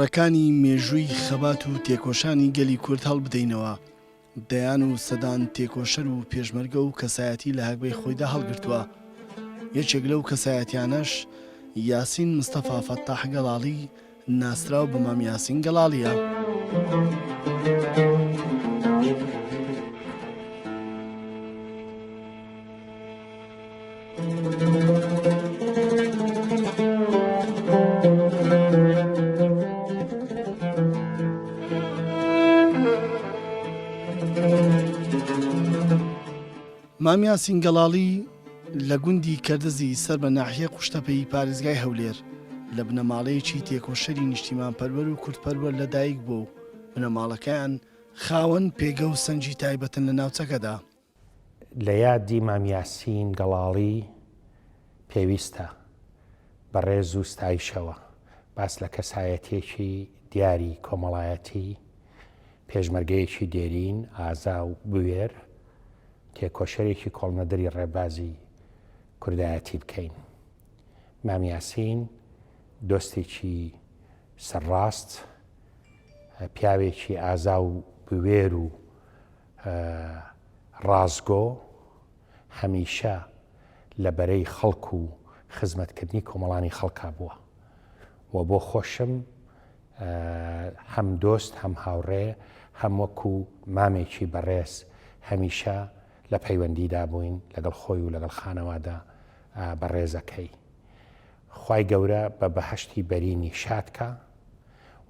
ژمارەکانی مێژووی خەبات و تێکۆشانی گەلی کورد هەڵبدەینەوە. دەیان و سەدان تێکۆشەر و پێشمەرگە و کەسایەتی لە هەگبەی خۆیدا هەڵگرتووە. یەکێک لەو کەسایەتیانەش یاسین مستەفا فەتاح گەڵاڵی ناسراو بە مام یاسین گەڵاڵیە. مام یاسین گەڵاڵی لە گوندی کەردەزی سەر بە ناحیە قوشتەپەی پارێزگای هەولێر لە بنەماڵەیەکی تێکۆشەری نیشتیمان پەروەر و کورتپەروەر لەدایک بوو و بنەماڵەکەیان خاوەن پێگە و سەنجی تایبەتن لە ناوچەکەدا. لە یادی مام یاسین گەڵاڵی پێویستە بە ڕێز و ستایشەوە باس لە کەسایەتێکی دیاری کۆمەڵایەتی پێشمەرگەیەکی دێرین ئازا و بوێر تێکۆشەرێکی کۆڵنەدەری ڕێبازی کوردایەتی بکەین. مام یاسین دۆستێکی سەرڕاست، پیاوێکی ئازا و بوێر و ڕازگۆ، هەمیشە لە بەرەی خەڵک و خزمەتکردنی کۆمەڵانی خەڵکا بووە و بۆ خۆشم هەم دۆست هەم هاوڕێ هەم وەکو مامێکی بەڕێز هەمیشە لە پەیوەندیدا بووین لەگەڵ خۆی و لەگەڵ خانەوادا بەڕێزەکەی. خوای گەورە بە بەهەشتی بەرینی شادکە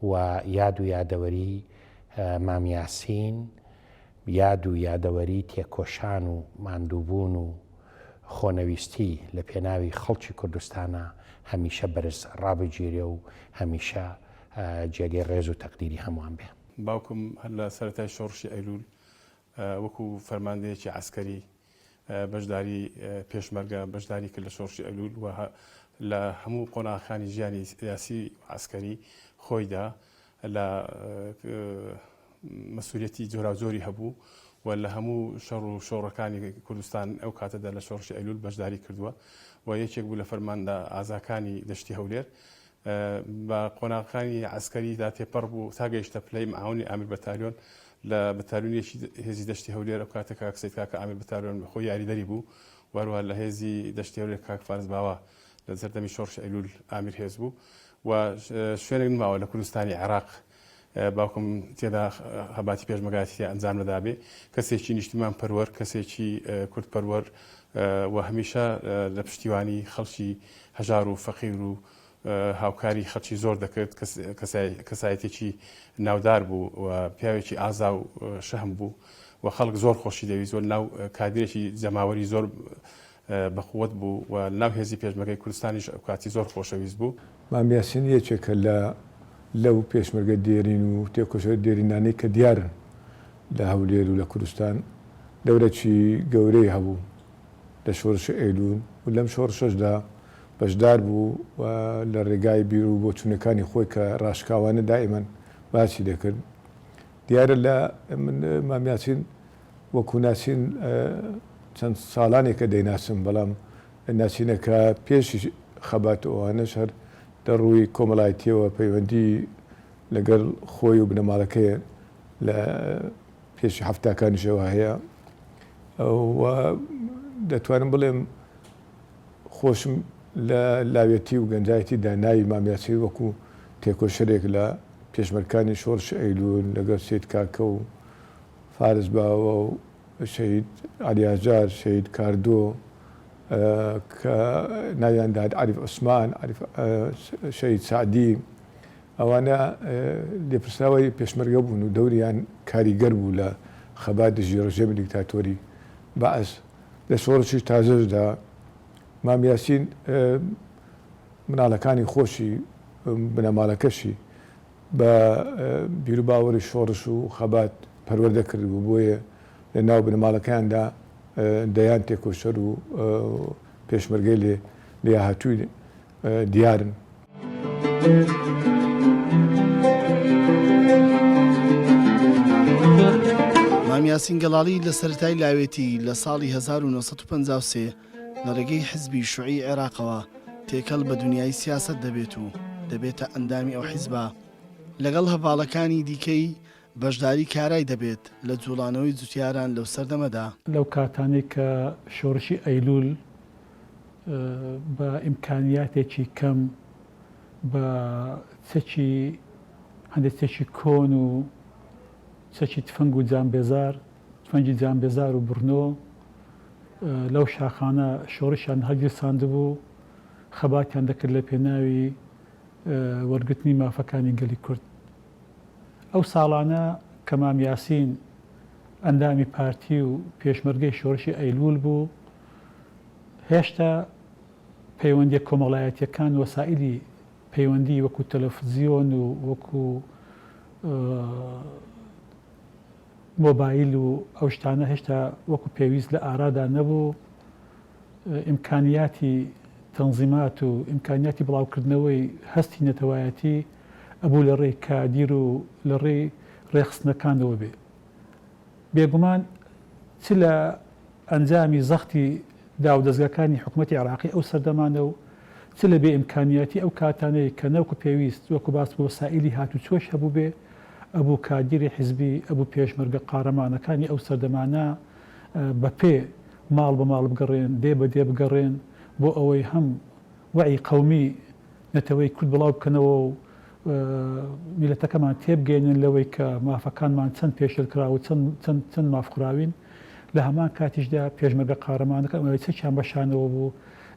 و یاد و یادەوەری مام یاسین، یاد و یادەوەری تێکۆشان و ماندووبوون و خۆنەویستی لە پێناوی خەڵکی کوردستانە هەمیشە بەرز ڕابگیرێ و هەمیشە جێگەی ڕێز و تەقدیری هەمووان بێ. باوکم هەر لە سەرەتای شۆڕشی ئەیلول وەکو فەرماندەیەکی عەسکەری بەشداری پێشمەرگە بەشداری کرد لە شۆڕشی ئەیلول و لە هەموو قۆناغەکانی ژیانی سیاسی و عەسکەری خۆیدا لە مەسئولیەتی جۆراوجۆری هەبوو و لە هەموو شەڕ و شۆڕەکانی کوردستان ئەو کاتەدا لە شۆڕشی ئەیلول بەشداری کردووە و یەکێک بوو لە فەرماندا ئازاکانی دەشتی هەولێر بە قۆناغەکانی عەسکەریدا تێپەڕ بوو تا گەیشتە پلەی معاونی ئامیر بەتالیۆن لە بەتالیۆنێکی هێزی دەشتی هەولێر ئەو کاتە کاک سەید کاکە ئامیر بەتالیۆن خۆی یاریدەری بوو، وەروە لە هێزی دەشتی هەولێر کاک فارس باوە لە سەردەمی شۆڕشی ئەیلول ئامیر هێز بوو و شوێنێک نماوە لە کوردستانی عێراق باوکم تێدا هەباتی پێشمەرگایەتی ئەنجام نەدابێ، کەسێکی نیشتیمان پەروەر، کەسێکی کورد پەروەر و هەمیشە لە پشتیوانی خەڵکی هەژار و فەقیر و هاوکاری خەڵکی زۆر دەکرد، کەسایەتێکی ناودار بوو و پیاوێکی ئازا و شەهم بوو و خەڵک زۆر خۆشی دەویست و ناو کادرێکی جەماوەری زۆر بەقووەت بوو و ناو هێزی پێشمەرگەی کوردستانیش ئەو کاتی زۆر خۆشەویست بوو. مام یاسین یەکێکە لەو پێشمەرگە دێرین و تێکۆشەر دێرینانەی کە دیارن لە هەولێر و لە کوردستان دەورەکی گەورەی هەبوو لە شۆڕشی ئەیلول و لەم شۆڕشەشدا بەشدار بوو و لە ڕێگای بیر و بۆچوونەکانی خۆی کە ڕاشکاوانە دائیمەن باسی دەکرد. دیارە لە مام یاسین وەکو ناسین چەند ساڵانێکە دەیناسم، بەڵام ناسینەکە پێشی خەبات ئەوانەش هەر دەڕووی کۆمەڵایەتیەوە پەیوەندی لەگەڵ خۆی و بنەماڵەکەی لە پێشی هەفتاکانیشەوە هەیە و دەتوانم بڵێم خۆشم لە لاوێتی و گەنجایەتی داناوی مام یاسین وەکو تێکۆشەرێک لە پێشمەرگەکانی شۆڕشی ئەیلول لەگەڵ سەید کاکە و فارس باوە و شەید عەلیاژار، شەید کاردۆ کە ناویاندا عەریف عوسمان، شەید سعدی، ئەوانە لێپرسراوی پێشمەرگە بوون و دەوریان کاریگەر بوو لە خەبات دژی ڕژێمی دیکتاتۆری بەعەز. لە شۆڕشی تازەشدا مام یاسین مناڵەکانی خۆشی بنەماڵەکەشی بە بیرروباوەڕی شۆڕش و خەبات پەروەردە کرد بوو، بۆیە لە ناو بنەماڵەکاندا دەیان تێکۆشەر و پێشمەرگەی لێ هاتووی دیارن. مام یاسین گەڵاڵی لە سەرەتای لاوێتی لە ساڵی 1953 لە ڕێگەی حیزبی شوعی عێراقەوە تێکەڵ بە دنیای سیاسەت دەبێت و دەبێتە ئەندامی ئەو حیزبە لەگەڵ هەڤاڵەکانی دیکەی بەشداری کارای دەبێت لە جوڵانەوەی جوتیاران لەو سەردەمەدا. لەو کاتانەی کە شۆڕشی ئەیلول بە ئیمکانیاتێکی کەم بە هەندێک چەکی کۆن و چەکی تفەنگ و جانبێزار تفەنگی جانبێزار و بڕنۆ لەو شاخانە شۆڕشیان هەرگیرساندبوو خەباتیان دەکرد لە پێناوی وەرگرتنی مافەکانی گەلی کورد. ئەو ساڵانە کە مام یاسین ئەندامی پارتی و پێشمەرگەی شۆڕشی ئەیلول بوو، هێشتا پەیوەندی کۆمەڵایەتیەکان وەسائلی پەیوەندی وەکو تەلەڤیزیۆن و وەکو مۆبایل و ئەو شتانە هێشتا وەکو پێویست لە ئارادا نەبوو. ئیمکانیاتی تەنزیمات و ئیمکانیاتی بڵاوکردنەوەی هەستی نەتەوایەتی ئەبوو لە ڕێی کادیر و لە ڕێی ڕێخستنەکانەوە بێ. بێگومان چ لە ئەنجامی زەختی داودەزگەکانی حکوومەتی عێراقی ئەو سەردەمانە و چ لە بێ ئیمکانیاتی ئەو کاتانەی کە نەوەکو پێویست وەکو باس بۆ وەسائلی هاتوچۆش هەبوو بێ، ئەبوو کادیری حیزبی ئەبوو پێشمەرگە قارەمانەکانی ئەو سەردەمانە بە پێ ماڵ بە ماڵ بگەڕێن، دێ بە دێ بگەڕێن بۆ ئەوەی هەم وعی قەومی نەتەوەی کورد بڵاو بکەنەوە و میلەتەکەمان تێبگەێنن لەوەی کە مافەکانمان چەند پێشل کرا و چەند مافقراوین. لە هەمان کاتیشدا پێشمەرگە قارەمانەکە چەکیان بەشانەوە بوو،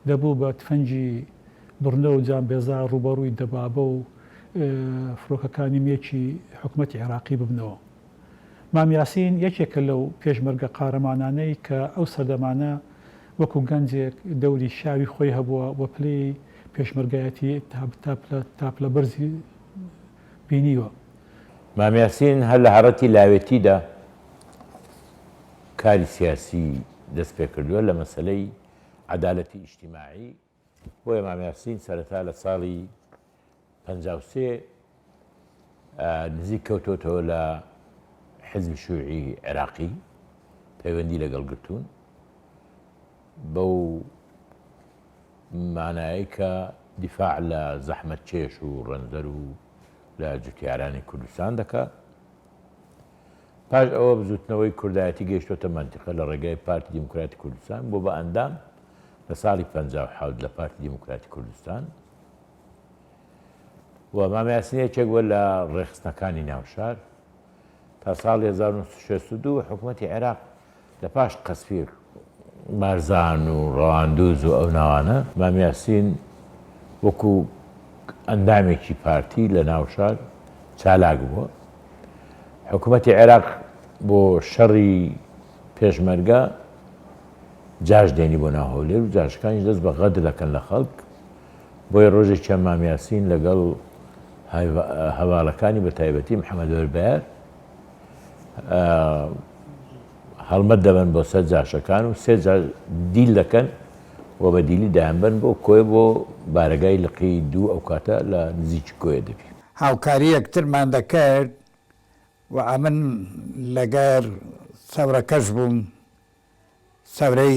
دەبوو بە تفەنگی بڕنە و جانبێزار ڕوبەڕووی دەبابە و فرۆکەکانی مێکی حکوومەتی عێراقی ببنەوە. مام یاسین یەکێکە لەو پێشمەرگە قارەمانانەی کە ئەو سەردەمانە وەکو گەنجێک دەوری شاوی خۆی هەبووە وە پلەی پێشمەرگایەتی تاپلە بەرزی بینیوە. مام یاسین هەر لە هەڕەتی لاوێتیدا کاری سیاسی دەست پێ کردووە لە مەسەلەی عەدالەتی ئیجتیماعی. بۆیە مام یاسین سەرەتا لە ساڵی 53 نزیک کەوتۆتەوە لە حزبی شووعی عێراقی، پەیوەندی لەگەڵ گرتوون بەو مانایی کە دیفاع لە زەحمەت چێش و ڕەنزەر و لە جوتیارانی کوردستان دەکات. پاش ئەوە بزوتنەوەی کوردایەتی گەیشتۆتە مەنتیقە لە ڕێگای پارتی دیموکراتی کوردستان بۆ بە ئەندام لە ساڵی 57 لە پارتی دیموکراتی کوردستان. و مام یاسین یەکێک بووە لە ڕێخستنەکانی ناوشار تا ساڵی 1962 حکوومەتی عێراق لە پاش قەسفیر مارزان و ڕەواندوز و ئەو ناوانە مام یاسین وەکو ئەندامێکی پارتی لە ناوشار چالاک بووە. حکوومەتی عێراق بۆ شەڕی پێشمەرگە جاش دێنی بۆ ناو هەولێر و جاشەکانیش دەست بە غەدر دەکەن لە خەڵک. بۆیە ڕۆژێکیان مام یاسین لەگەڵ هەواڵەکانی بە تایبەتی محەممەد وەربەیار هەڵمەت دەبن بۆ سەر جاشەکان و سێ دیل دەکەن و بە دیلی دایانبەن بۆ کۆی بۆ بارگای لقی دوو ئەو کاتە لە نزیکی کۆیە دەبی. هاوکاری یەکترمان دەکرد و ئەمن لەگەر سەورەکەش بووم، سەورەی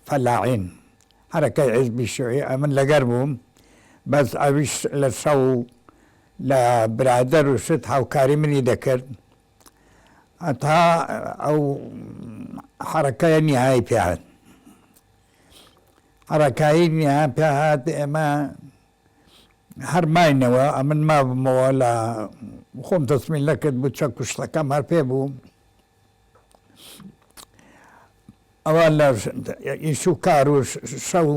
فەلاعین حرەکەی حیزبی شووعی ئەمن لەگەر بووم، بەس ئەویش لە شەو لە برادەر و شت هاوکاری منی دەکرد هەتا ئەو حرەکەیە نیهای پێهات. حرەکایی نیها پێهات ئێمە هەرماینەوە ئەمن مابوومەوە لە خۆم تەسمیل نەکرد بوو چەک کوشتەکەم هەر پێ بوو. ئەوە لە ئیش و کار و شەو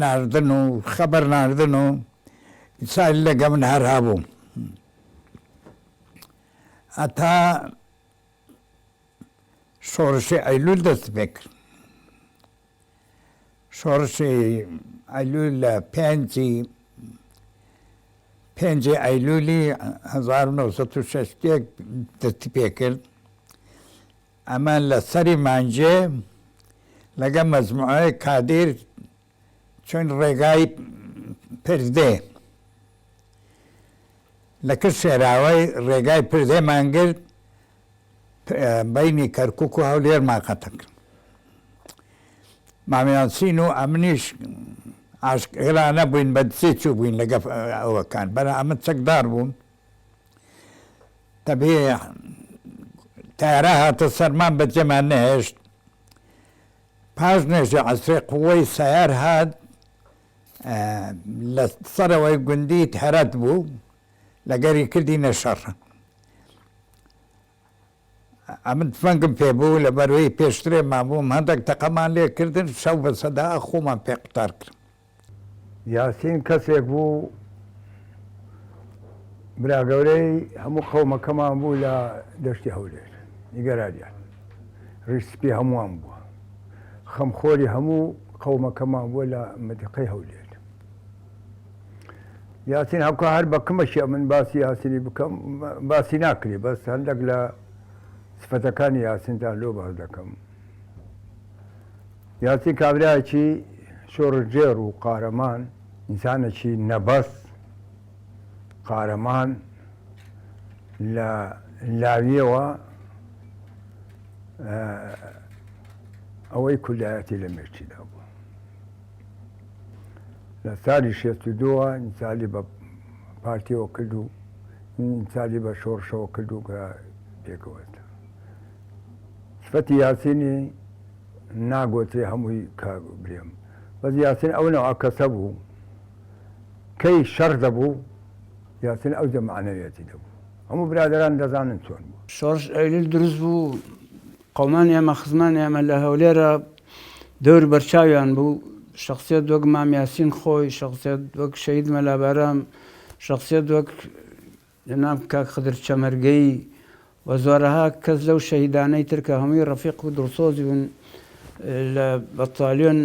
ناردن و خەبەر ناردن و سالی لەگە من هەر هەبوو هەتا شۆڕشی ئەیلول دەست پێ کرد. شۆڕشی ئەیلول لە پێنجی ئەیلولی 1960 دەستی پێ کرد. ئەمە لە سەری مانجێ لەگە مەجموعەی کادیر چۆن ڕێگای پردێ لە کرد شێراوەی ڕێگای پردێمان گرت بەینی کەرکووک و هەولێر ماقەتە کرد. مام یاسین و ئەمنیش عاشقرانە بووین بە سێ چوو بووین لەگە ئەوەکان بەرە ئەمە چەکدار بووم تەبێ تارە هاتە سەرمان بەجێمان نەهێشت پاش نێژە عەسرێ قووەی سەیار هات لە سەرەوەی گوندی هەرەت بوو لەگەری کردینە شەڕ ئەمن فەنگم پێبوو لە بەروەی پێشترێ مابووم هەندێک تەقەمان لێ کردن شەو بە سەدا خۆمان پێ قوتار کرد یاسین کەسێک بوو براگەورەی هەموو قەومەکەمان بوو لە دەشتی هەولێر نیگەرانیان ڕیسپی هەمووان بووە خەمخۆری هەموو قەومەکەمان بووە لە مەدقەی هەولێر یاسین هەوکە هەر بە کمەشی من باسی یاسینی بکەم باسی ناکری بەس هەندێک لە سفەتەکانی یاسیندا لۆ باز دەکەم یاسین کابرایەکی شۆڕژێر و قارەمان ئینسانێکی نەبەست قارەمان لە لاویەوە ئەوەی کولایەتی لە مێرچیدا بوو لە ساڵی 62 ئینسالی بە پارتیەوە کرد و ئینسالی بە شۆڕشەوە کرد و کە پێکەوەتە سفەتی یاسینی ناگۆتێ هەمووی کابرێم بەس یاسین ئەو نەوە کەسە بوو کەی شەڕ دەبوو یاسین ئەو جەمعانەوێتی دەبوو هەموو برادران دەزانن چۆن بوو شۆڕش ئەیلیل دروست بوو قەومان ئێمە خزمان ئێمە لە هەولێرە دەور بەرچاویان بوو شخصیت وەک مام یاسین خۆی شخصیت وەک شەهید مەلابارام شخصیت وەک جەناب کاک خدر چەمەرگەی و زۆرەها کەس لەو شەهیدانەی تر کە هەمووی ڕەفیق و دڵسۆزی بوون لە بەتالیۆن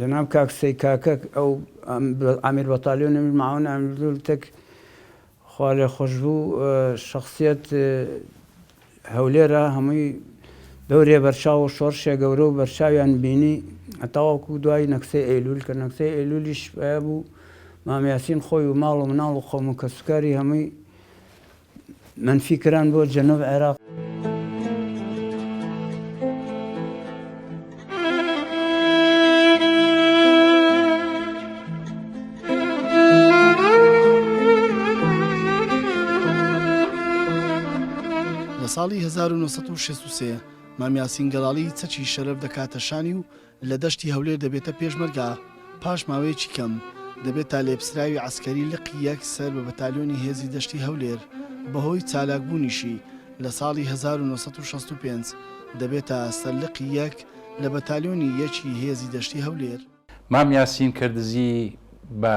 جەناب کاک سەیکاکە ئەو ئامیر بەتالیۆنی معاون ئامیردوول تەک خوا لێ خۆش بوو شخصیت هەولێرە هەمووی دەورێ بەرچاو و شۆڕشێ گەورە و بەرچاویان بینی هەتاوەکو دوای نەکسەی ئەیلول کە نەکسەی ئەیلولیش پایە بوو مام یاسین خۆی و ماڵ و مناڵ و خۆم و کەسوکاری هەمووی منفی کران بۆ جەنوب عێراق لە ساڵی 1963 مام یاسین گەڵاڵی چەکی شەرەف دەکاتە شانی و لە دەشتی هەولێر دەبێتە پێشمەرگا پاش ماوەیەکی کەم دەبێت تا لێپسراوی عسکەری لقی یەک سەر بە بەتالیۆنی هێزی دەشتی هەولێر بەهۆی چالاکبوونیشی لە ساڵی 1965 دەبێتە سەرلقی یەک لە بەتالیۆنی یەکی هێزی دەشتی هەولێر مام یاسین کردزی بە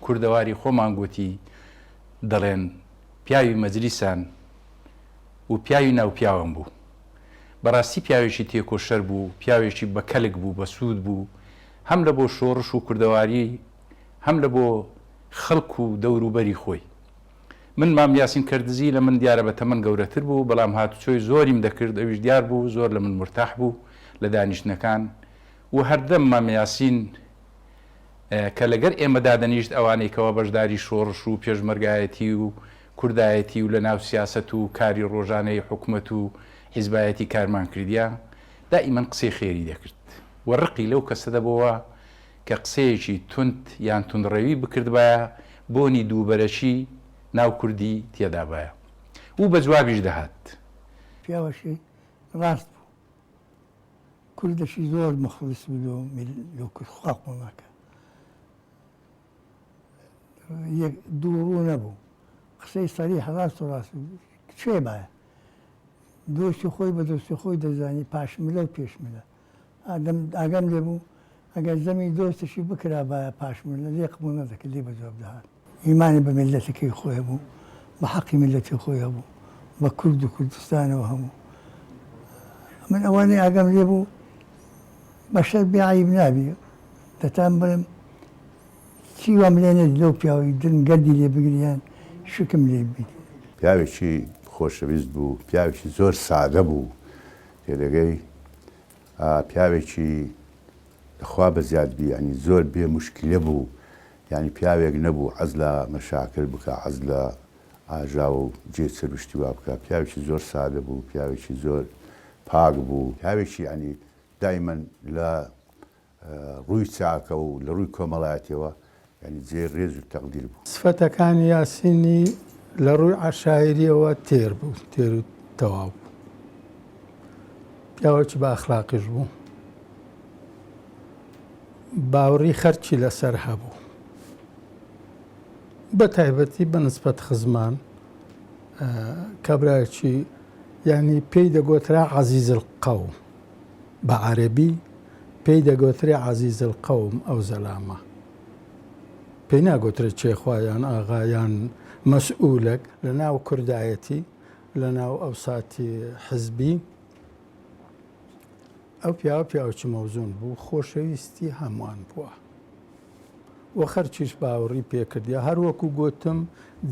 کوردەواری خۆمان گوتی دەڵێن پیاوی مەجلیسان و پیاوی ناوپیاوم بوو بەڕاستی پیاوێکی تێکۆشەر بوو پیاوێکی بە کەلک بوو بە سوود بوو هەم لە بۆ شۆڕش و کوردەواری هەم لە بۆ خەڵک و دەوروبەری خۆی من مام یاسین کردزی لە من دیارە بە تەمەن گەورەتر بوو بەڵام هاتوچۆی زۆریم دەکرد ئەویش دیار بوو زۆر لە من مرتاح بوو لە دانیشتنەکان و هەردەم مام یاسین کە لەگەر ئێمە دادەنیشت ئەوانەی کەەوە بەشداری شۆڕش و پێشمەرگایەتی و کوردایەتی و لە ناو سیاسەت و کاری ڕۆژانەی حکوومەت و حیزبایەتی کارمان کردیا دائیمەن قسەی خێری دەکرد وەڕقی لەو کەسە دەبەوە کە قسەیەکی تند یان تونڕەوی بکردبایە بۆنی دووبەرەشی ناو کوردی تێدا بایە و بە جوابیش دەهات پیاوەشی ڕاست بوو کوردەشی زۆر مەخلص بوو لۆ کورد خواقمەکە یەک دووڕوو نەبوو قسەی سەریح ڕاست و ڕاست کوێ بایە دۆستی خۆی بە دۆستی خۆی دەزانی پاشملە و پێشملە ئاگەم لێ بوو ئەگەر زەمی دۆستشی بکرا بایە پاشملە لێ قبوڵ نەدەکرد لێ بە جواب دەهات ئیمانی بە میلەتەکەی خۆی بوو بە حەقی میلەتی خۆی هەبوو بە کورد و کوردستانەوە هەموو من ئەوانەی ئاگەم لێ بوو بەشەر بیعیب نابی دەتان بڵم چی وام لێ نەدی لەو پیاوەی دڵم گەردی لێ بگریان شکم لێ بیت پیاوێکی خۆشەویست بوو پیاوێکی زۆر سادە بوو تێدەگەی پیاوێکی خوا بە زیادبی ینی زۆر بێ موشکلە بوو ینی پیاوێک نەبوو عەز لە مەشاکل بکە عەز لە ئاژا و جێ سروشتی وا بکە پیاوێکی زۆر سادە بوو پیاوێکی زۆر پاک بوو پیاوێکی ینی دایمەن لە ڕووی چاکە و لە ڕووی کۆمەڵایەتەوە ینی جێ ڕێز و تەقدیر بوو. سفەتەکانی یاسینی لە ڕووی عشاعریەوە تێر بوو، تێر و تەواو بوو. پیاوەکی بە ئەخلاقیش بوو، باوەڕی خەرچی لەسەر هەبوو، بە تایبەتی بە نسبەت خزمان کابراایکی ینی پێی دەگوترا عەزیز القەوم، بە عەرەبی پێی دەگوترێ عەزیز القەوم ئەو زەلامە، پێی ناگوترێت چێخوایان ئاغایان مەسئولەک لە ناو کوردایەتی لە ناو ئەوساتی حزبی. ئەو پیاوەکی مەوزون بوو، خۆشەویستی هەمووان بووە وە خەرچیش باوەڕی پێکردیا. هەروەکو گوتم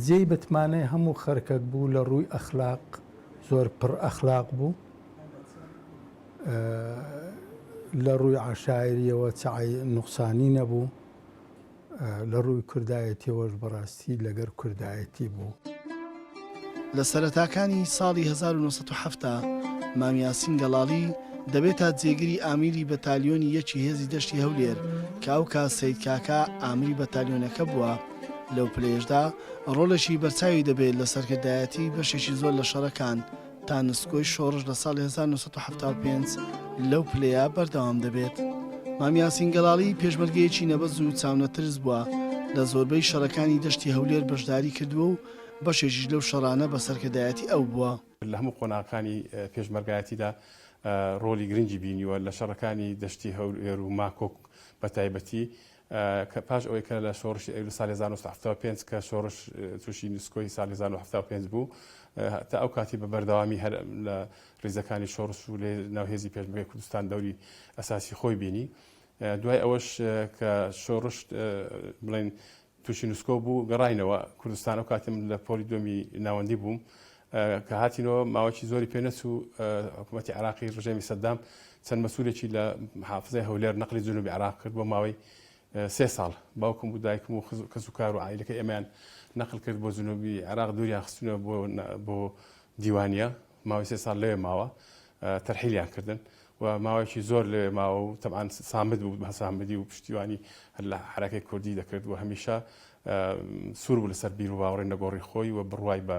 جێی بتمانەی هەموو خەرکەک بوو لە ڕووی ئەخلاق، زۆر پڕ ئەخلاق بوو، لە ڕووی عشاعریەوە چای نوقسانی نەبوو، لە ڕووی کوردایەتیەوەش بەڕاستی لەگەر کوردایەتی بوو. لە سەرەتاکانی ساڵی 1970 مام یاسین گەڵاڵی دەبێتە جێگیری ئامیری بەتالیۆنی یەکی هێزی دەشتی هەولێر کە ئەو کات سەید کاکا ئامری بەتالیۆنەکە بووە. لەو پلێشدا ڕۆڵێکی بەرچاوی دەبێت لە سەرکردایەتی بەشێکی زۆر لە شەڕەکان تا نسکۆی شۆڕش لە ساڵی 1975 لەو پلەیە بەردەوام دەبێت. مام یاسین گەڵاڵی پێشمەرگەیەکی نەبەز و چاونەترس بووە، لە زۆربەی شەڕەکانی دەشتی هەولێر بەشداری کردووە و بەشێکیش لەو شەڕانە بە سەرکردایەتی ئەو بووە. لە هەموو قۆناغەکانی پێشمەرگایەتیدا ڕۆلی گرنگی بینیوە لە شەڕەکانی دەشتی هەولێر و ماکۆک بە تایبەتی کە پاش ئەوەی کە لە شۆڕشی ئەیلولی ساڵی 1975 کە شۆڕش تووشی نسکۆی ساڵی 1975 بوو تا ئەو کاتی بە بەردەوامی هەر لە ڕێزەکانی شۆڕش و لێ ناوهێزی پێشمەرگەی کوردستان دەوری ئەساسی خۆی بینی. دوای ئەوەش کە شۆڕش بڵێن تووشی نسکۆ بوو گەڕاینەوە کوردستان. ئەو کاتیم لە پۆلی دومی ناوەندی بووم کە هاتینەوە ماوەکی زۆری پێنەچوو حکوومەتی عێراقی ڕژێمی سەدام چەند مەسوولێکی لە حافزەی هەولێر نەقلی جنوبی عێراق کرد بۆ ماوەی 3 ساڵ. باوکم و دایکم و کەس و کار و عائیلەکە ئێمەیان نەقل کرد بۆ جنوبی عێراق، دووریان خستونەوە بۆ دیوانیە. ماوەی 3 ساڵ لەوێ ماوە، تەرحیلیان کردن و ماوەیەکی زۆر لەوێ ماوە و تەبعاً سامد بوو، بە سامدی و پشتیوانی لە حرەکەی کوردی دەکرد و هەمیشە سوور بوو لەسەر بیر و باوەڕی نەگۆڕی خۆی و بڕوای بە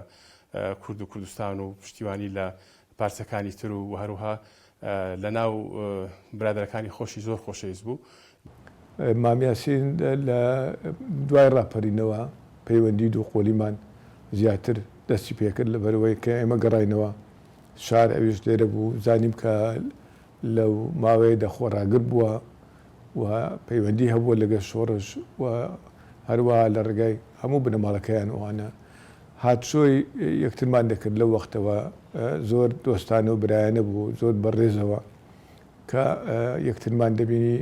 کورد و کوردستان و پشتیوانی لە پارچەکانی تر و هەروها لە ناو برادەرەکانی خۆشی زۆر خۆشەویست بوو. مام یاسین لە دوای ڕاپەرینەوە پەیوەندی دوو قۆلیمان زیاتر دەستی پێکرد لەبەرەوەی کە ئێمە گەڕاینەوە شار ئەویش لێرە بوو. زانیم کە لەو ماوەیەدا خۆڕاگر بووە و پەیوەندی هەبووە لەگەڵ شۆڕش و هەروەها لە ڕێگای هەموو بنەماڵەکەیان ئەوانە هاتشۆی یەکترمان دەکرد لەو وەختەوە. زۆر دۆستانە و برایانە بوو، زۆر بەڕێزەوە کە یەکترمان دەبینی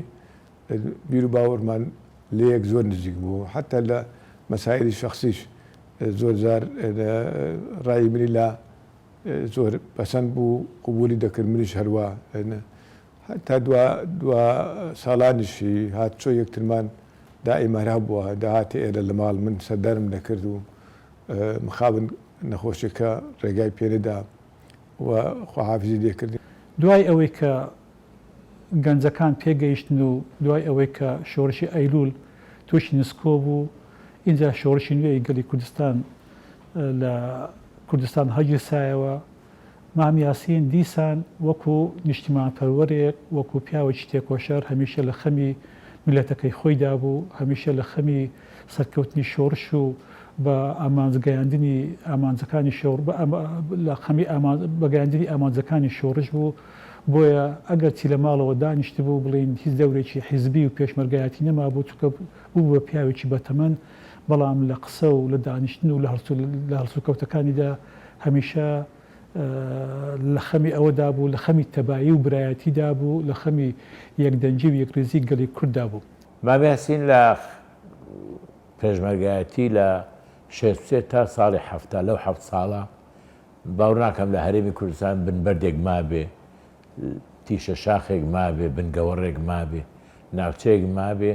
بیر و باوەڕمان لە یەک زۆر نزیک بوو. حتا لە مەسایلی شخصیش زۆر جار ڕای منی لا زۆر پەسەند بوو، قبولی دەکرد، منیش هەروە. تا دوا ساڵانیشی هاتچۆ یەکترمان دائیمەرا بووە، داهاتێ ئێرە لە ماڵ من سەردارم دەکرد و مخابن نەخۆشیەکە ڕێگای پێنەدا و خواحافزی لێکردی. دوای ئەوەی کە گەنجەکان پێگەیشتن و دوای ئەوەی کە شۆڕشی ئەیلول تووشی نسکۆ بوو، اینجا شۆڕشی نوێی گەلی کوردستان لە کوردستان هەگیرسایەوە. مام یاسین دیسان وەکو نیشتیمان پەروەرێک، وەکو پیاوەکی تێکۆشەر هەمیشە لە خەمی میلەتەکەی خۆیدا بوو، هەمیشە لە خەمی سەرکەوتنی شۆڕش و بە ئامانجگەیاندنی ئامانجەکانی شۆڕ لە خەمی بەگەیاندنی ئامانجەکانی شۆڕش بوو. بۆیە ئەگەر چی لە ماڵەوە دانیشت بوو بڵین هیچ دەورێکی حیزبی و پێشمەرگایەتی نەما بوو، چونکە بوو بە پیاوێکی بەتەمەن، بەڵام لە قسە و لە دانیشتن و لە هەڵسوکەوتەکانیدا هەمیشە لە خەمی ئەوەدا بوو، لە خەمی تەبایی و برایەتیدا بوو، لە خەمی یەکدەنجی و یەکڕێزی گەلی کورددا بوو. مام یاسین لە پێشمەرگایەتی لە 63 تا ساڵی 70 لەو 7 ساڵە باور ناکەم لە هەرێمی کوردستان بنبەردێک مابێ، تیشە شاخێک مابێ، بنگەوەڕێک مابێ، ناوچەیەک مابێ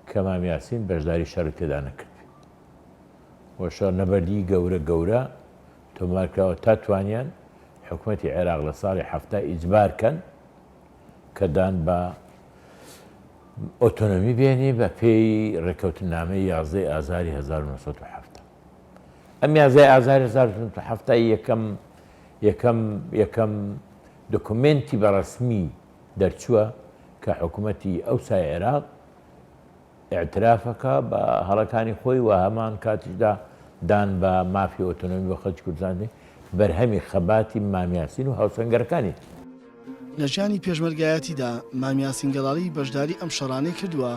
کە مام یاسین بەشداری شەڕ تێدا نەکرد. وە شەڕ نەبەردی گەورە گەورە تۆمارکراوە تا توانیان حکوومەتی عێراق لە ساڵی 70 ئیجبارکەن کە دان بە ئۆتۆنۆمی بێنی بە پێی ڕێکەوتنامەی 11 ئازاری 1970. ئەم 11 ئازاری 1970 یەکەم دۆکومنتی بەڕسمی دەرچووە کە حکوومەتی ئەوسای عێراق ئاعترافەکە بە هەڵەکانی خۆی و هەمان کاتیشدا دان بە مافی ئۆتۆنۆمی بە خەڵکی کوردستان بەرهەمی خەباتی مامیاسین و هاوسەنگەرەکانی. لە ژیانی پێشمەرگایەتیدا مامیاسین گەڵاڵی بەشداری ئەم شەڕانەی کردووە،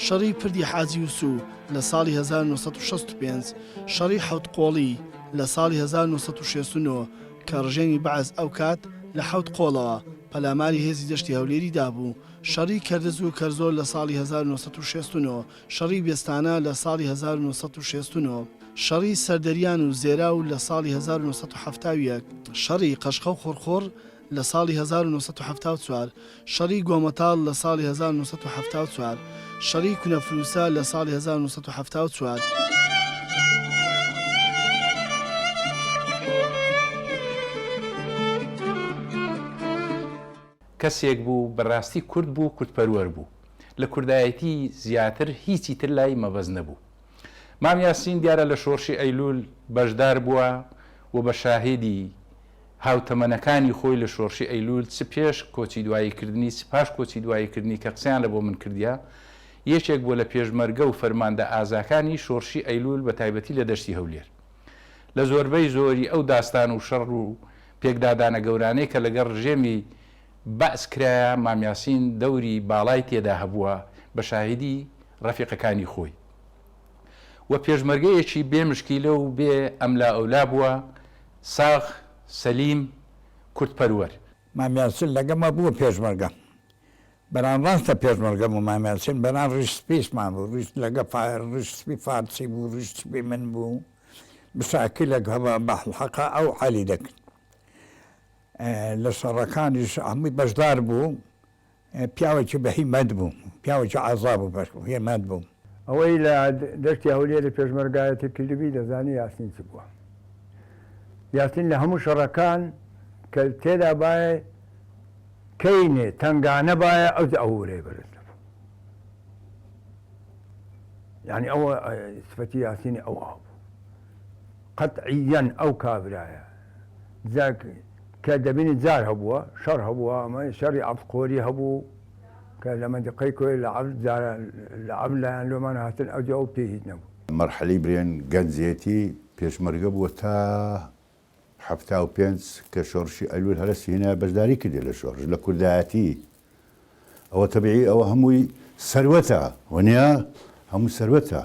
شەڕی پردی حاجی وسوو لە ساڵی 1965، شەڕی حەوت قۆڵی لە ساڵی 1969 کە ڕژێمی بەعز ئەو کات لە حەوت قۆڵەوە پەلاماری هێزی دەشتی هەولێری دابوو، شەڕی کەردەز و کەرزۆر لە ساڵی 1969، شەڕی بێستانە لە ساڵی 1969، شەڕی سەردەریان و زێرا و لە ساڵی 1970، شەڕی قەشقە و خۆرخۆر لە ساڵی 1970، شەڕی گۆمەتاڵ لە ساڵی 1970، شەڕی کونەفروسە لە ساڵی 1970. کەسێک بوو بەڕاستی کورد بوو، کوردپەروەر بوو، لە کوردایەتی زیاتر هیچی تر لای مەبەز نەبوو. مامیاسین دیارە لە شۆڕشی ئەیلول بەشدار بووە و بە شاهێدی هاوتەمەنەکانی خۆی لە شۆڕشی ئەیلول چ پێش کۆچی دواییکردنی سپاش کۆچی دواییکردنی کە قسەیان لە بۆ من کردیا، یەکێک بووە لە پێشمەرگە و فەرماندە ئازاکانی شۆڕشی ئەیلول بە تایبەتی لە دەشتی هەولێر. لە زۆربەی زۆری ئەو داستان و شەڕ و پێکدادانە گەورانەی کە لەگەڵ ڕژێمی بەعس کرایە، مامیاسین دەوری باڵای تێدا هەبووە بە شاهدی ڕەفیقەکانی خۆی و پێشمەرگەیەکی بێ مشکیلە و بێ ئەملا ئەولا بووە، ساغ سەلیم کوردپەروەر. مامیاسین لەگەمە بووە پێشمەرگە، بەران ڕاستە پێشمەرگەم و مامیاسین بەران ڕیشسپیسمان بوو، ڕیشت لەگە ڕیشسپی فارسی بوو، ڕیشسپی من بوو، بشاکیلێک هەبە بەحڵحەقا ئەو حالی دەکرد. لە شەڕەکانیش هەمووی بەشدار بوو، پیاوێکی بە هیمەت بوو، پیاوێکی عەزا بوو، هێمەت بوو. ئەوەی لە دەشتی هەولێر لە پێشمەرگایەتی کردبی دەزانی یاسین چ بووە. یاسین لە هەموو شەڕەکان کە تێدا باە کەینێ تنگانە باە ئەو ئەوورێ بەرز دەبوو. یعنی ئەوە سفەتی یاسینی ئەو بوو. قەتعیەن ئەو کابرایە. کە دەبینی جار هەبووە، شەڕ هەبووە، ئەمە شەڕی عەفقۆری هەبوو کە لە مەنتیقەی کۆی لە عەب لایەن لۆمان هاتن ئەوجا ئەو پێ هیچ نەبوو. مەرحەلەی برێن گەنجێتی پێشمەرگە بووە تا 75 کە شۆڕشی ئەیلول هەرە سینە بەشداری کردێ لە شۆڕش لە کوردایەتی. ئەوە تەبیعی ئەوە هەمووی سەروەتە، وەنیا هەموو سەروەتە.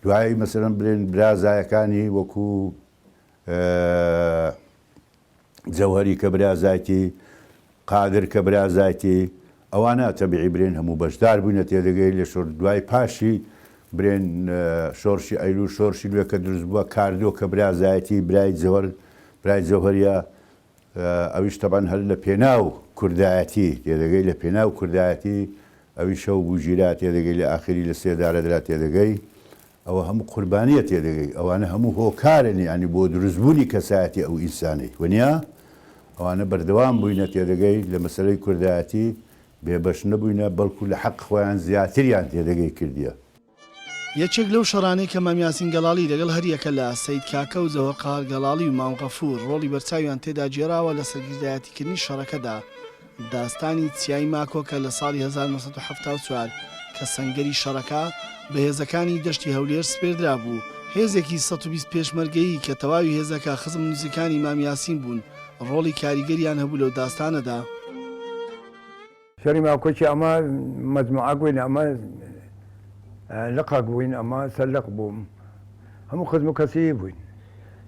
دوایی مەسەلەن برێن برازایەکانی وەکو جەوهەری کە برازایەتی، قادر کە برازایەتی، ئەوانە تەبیعی برێن هەموو بەشدار بووینە تێدەگەی لە شۆڕ دوای پاشی برێن شۆڕشی ئەیلول شۆڕشی لێ کە دروست بووە کاردۆ کە برازایەتی برای جەوهەریە، ئەویش تەبەن هەر لە پێناو کوردایەتی تێدەگەی، لە پێناو کوردایەتی ئەوی شەو بووژیرا تێدەگەی، لە ئاخری لە سێدارەدرا تێدەگەی، ئەوە هەموو قوربانیە تێدەگەی. ئەوانە هەموو هۆکارن ینی بۆ دروستبوونی کەسایەتی ئەو ئینسانی وەنیا ئەوانە بەردەوام بووینە تێدەگەی لە مەسەلەی کوردایەتی بێبەش نەبووینە، بەڵکو لە حەق خۆیان زیاتریان تێدەگەی کردیە. یەکێک لەو شەڕانەی کە مامیاسین گەڵاڵی لەگەڵ هەریەکە لە سەید کاکە و زەوەرقار گەڵاڵی و مام غەفور ڕۆڵی بەرچاویان تێدا جێراوە لە سەرگیردایەتیکردنی شەڕەکەدا. داستانی چیای ماکۆکە لە ساڵی 1974 کە سەنگەری شەڕەکە بەهێزەکانی دەشتی هەولێر سپێردرا بوو. هێزێکی 120 پێشمەرگەیی کە تەواوی هێزەکە خزم نووسەکانی مامیاسین بوون، ڕۆڵی کاریگەریان هەبوو لەو داستانەدا. شەڕی ماکۆکی ئەمە مەجموعە بووین، ئەمە لقاق بووین، ئەمە سەرلق بووم، هەموو خزم و کەسی بووین.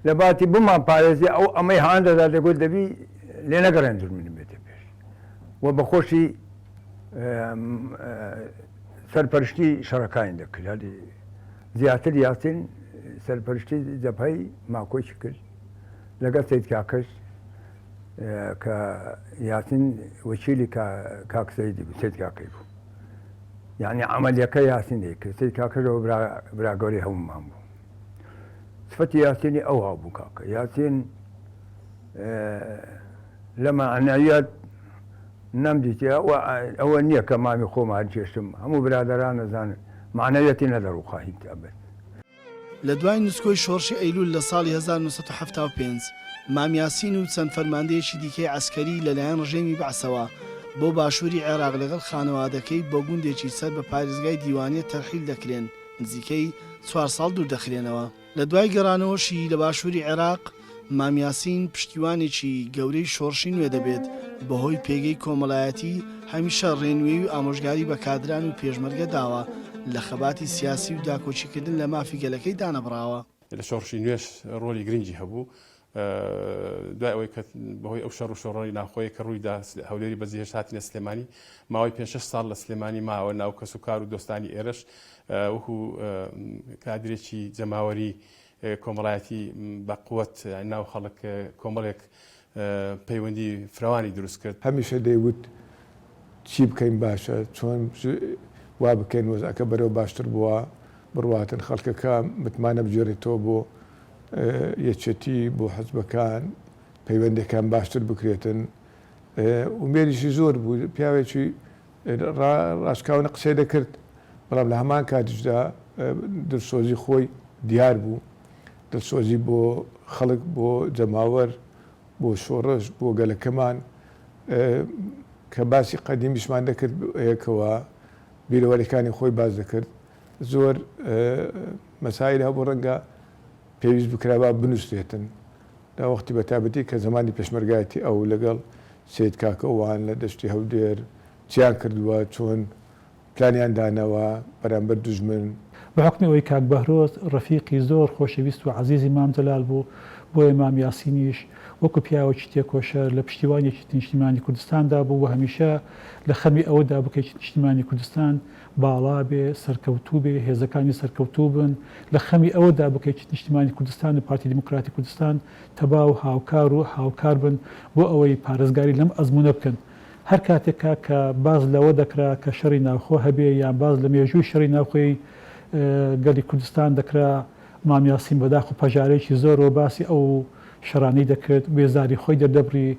لە باتی بمان پارێزی ئەو ئەمەی هاندەدا دەگوت دەبی لێ نەگەڕێنتر من بێتە پێش و بەخۆشی سەرپەرشتی شەڕەکانی دەکرد. زیاتر یاسین سەرپەرشتی جەبهەی ماکۆکی کرد لەگەڵ سەید کاکەش کە یاسین وەکیلی کاک سەیدی بوو، سەید کاکەی بوو. یعنی عملیەکە یاسین دەیکرد، سەید کاکەشەوە براگەوری هەمومان بوو. سفەتی یاسینی ئەو هەبوو کاکە. یاسین لە معنەویەت نەمدیتە ئەوە نییە کە مامی خۆمان چێشتم هەموو برادران نەزانن معنەوێتی نەدەڕووخواهی ئەبێت. لە دوای نوسکۆی شۆڕشی ئەیلول لە ساڵی 1975 مام یاسین و چەند فەرماندەیەکی دیکەی عسکەری لەلایەن ڕژێمی بەعسەوە بۆ باشووری عێراق لەگەڵ خانەوادەکەی بۆ گوندێکی سەر بە پارێزگای دیوانیە تەرحیل دەکرێن نزیکەی 4 ساڵ دوور دەخرێنەوە. لە دوای گەڕانەوەشی لە باشووری عێراق مام یاسین پشتیوانێکی گەورەی شۆڕشی نوێ دەبێت بەهۆی پێگەی کۆمەڵایەتی هەمیشە ڕێنوێی و ئامۆژگاری بە کادران و پێشمەرگە داوە لە خەباتی سیاسی و داکۆچیکردن لە مافی گەلەکەی دانەبراوە. لە شۆڕشی نوێش ڕۆلی گرنگی هەبوو دوای ئەوەی کە بەهۆی ئەو شەڕ و شۆڕی ناخۆی کە ڕوویدا هەولێری بەجێهێشت هاتینە سلێمانی ماوەی 5-6 ساڵ لە سلێمانی ماوە ناو کەس و کار و دۆستانی ئێرەش وەکو کادرێکی جەماوەری کۆمەڵایەتی بە قووەت ناو خەڵک کۆمەڵێک پەیوەندی فراوانی دروست کرد. هەمیشە دەیوت چی بکەین باشە چۆن وا بکەین وەزەکە بەرەو باشتر بووە بڕواتن خەڵکەکە متمانە بجێڕێتەوە بۆ یەکێتی بۆ حەزبەکان پەیوەندەکان باشتر بکرێتن ومێریشی زۆر بوو پیاوێکی ڕاشکاونە قسەی دەکرد بەڵام لە هەمان کاتیشدا دڵسۆزی خۆی دیار بوو دڵسۆزی بۆ خەڵک بۆ جەماوەر بۆ شۆڕش بۆ گەلەکەمان کە باسی قەدیمیشمان دەکرد یەکەوە بیرەوەریەکانی خۆی باز دەکرد زۆر مەسایل هەبوو ڕەنگە پێویست بکرابا بنووسێتن دا وەختی بە تابەتی کە زمانی پێشمەرگایەتی ئەو لەگەڵ سید کاکەوان لە دەشتی هەولێر چیان کردووە چۆن پلانیان دانەوە بەرامبەر دوژمن بە حکمی ئەوەی کاک بەهرۆز ڕەفیقی زۆر خۆشەویست و عەزیزی مام جەلال بوو بۆیە مام یاسینیش وەکو پیاوەکی تێکۆشەر لە پشتیوانێکی نیشتیمانی کوردستاندا بوو و هەمیشە لە خەمی ئەوەدا بکەیت نیشتیمانی کوردستان باڵا بێ سەرکەوتوو بێ هێزەکانی سەرکەوتوو بن لە خەمی ئەوەدا بکەیت نیشتیمانی کوردستان و پارتی دموکراتی کوردستان تەبا و هاوکار و هاوکار بن بۆ ئەوەی پارێزگاری لەم ئەزمونە بکەن. هەر کاتێکا کە باز لەوە دەکرا کە شەڕی ناوخۆ هەبێ یان باز لە مێژووی شەڕی ناوخۆی گەلی کوردستان دەکرا مام یاسین بەداخ و پەژارێکی زۆرەوە باسی ئەو شەڕانەی دەکرد وێزاری خۆی دەردەبری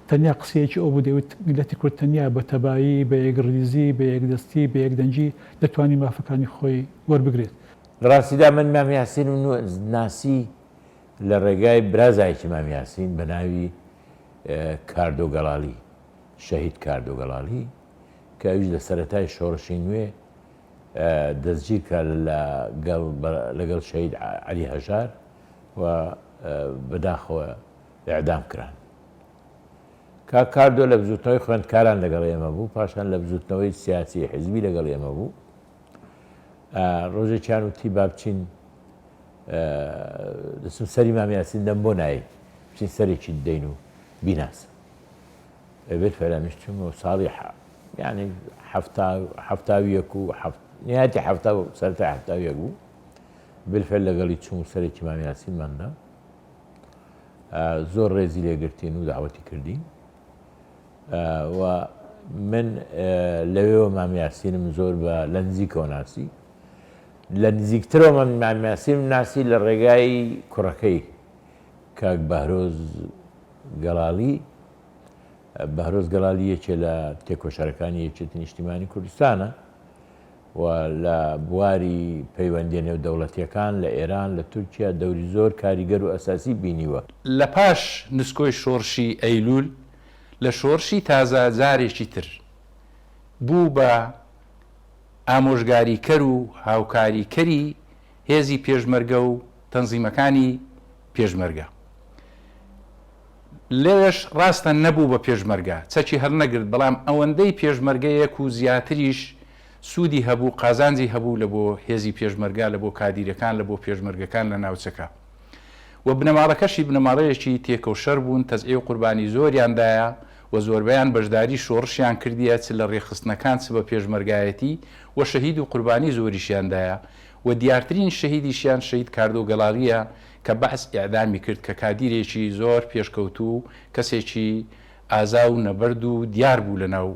تەنیا قسەیەکی ئەو بوو دەوێت میلەتی کورد تەنیا بە تەبایی بە یەکڕیزی بە یەکدەستی بە یەکدەنجی دەتوانی مافەکانی خۆی وەربگرێت. لە ڕاستیدا من مام یاسین و ناسی لە ڕێگای برازایکی مام یاسین بە ناوی کاردۆ گەڵاڵی شەهید کاردۆ گەڵاڵی کە ئەویش لە سەرەتای شۆڕشی نوێ دەستگیر کە لەگەڵ شەهید عەلی هەژار و بەداخەوە ئیعدام کران. کاردۆ لە بزوتنەوەی خوێندکاران لەگەڵ ئێمە بوو پاشان لە بزوتنەوەی سیاسی حیزبی لەگەڵ ئێمە بوو ڕۆژێکیان وتی با بچین دەچم سەری مام یاسین دەم بۆ نایە بچین سەرێکی دەین و بیناسە بێت فەرەمیش چوم و ساڵی یعنی هەفتاویەک و نهایەتی هەفتا و سەرەتای هەفتاویەک بوو بالفعل لەگەڵی چوم و سەرێکی مام یاسینماندا زۆر ڕێزی لێگرتین و داوەتی کردین و من لەوێەوە مام یاسینم زۆر بە لە نزیکەوە ناسی لە نزیکترەوە من مام یاسینم ناسی لە ڕێگای کوڕەکەی کاک بەهرۆز گەڵاڵی بەهرۆز گەڵاڵی یەکێ لە تێکۆشەرەکانی یەکێتی نیشتیمانی کوردستانە و لە بواری پەیوەندی نێودەوڵەتیەکان لە ئێران لە تورکیا دەوری زۆر کاریگەر و ئەساسی بینیوە. لە پاش نسکۆی شۆڕشی ئەیلول لە شۆڕشی تازە جارێکی تر بوو بە ئامۆژگاریکەر و هاوکاریکەری هێزی پێشمەرگە و تەنزیمەکانی پێشمەرگە. لێش ڕاستە نەبوو بە پێشمەرگە چەکی هەر نەگرت بەڵام ئەوەندەی پێشمەرگەیەک و زیاتریش سوودی هەبوو قازانجی هەبوو لە بۆ هێزی پێشمەرگا لە بۆ کادیرەکان لە بۆ پێشمەرگەکان لە ناوچەکە و بنەماڵەکەشی بنەماڵەیەکی تێکەوشەر بوون تەزعی و قوربانی زۆریاندایە و زۆربیان بەشداری شۆڕشیان کردیە چ لە ڕێخستنەکان چ بە پێشمەرگایەتی و شەهید و قوربانی زۆریشیاندایە و دیارترین شەهیدیشیان شەهید کاردۆ گەڵاڵیە کە بەعس ئیعدامی کرد کە کادیرێکی زۆر پێشکەوتوو کەسێکی ئازا و نەبەرد و دیار بوو لەناو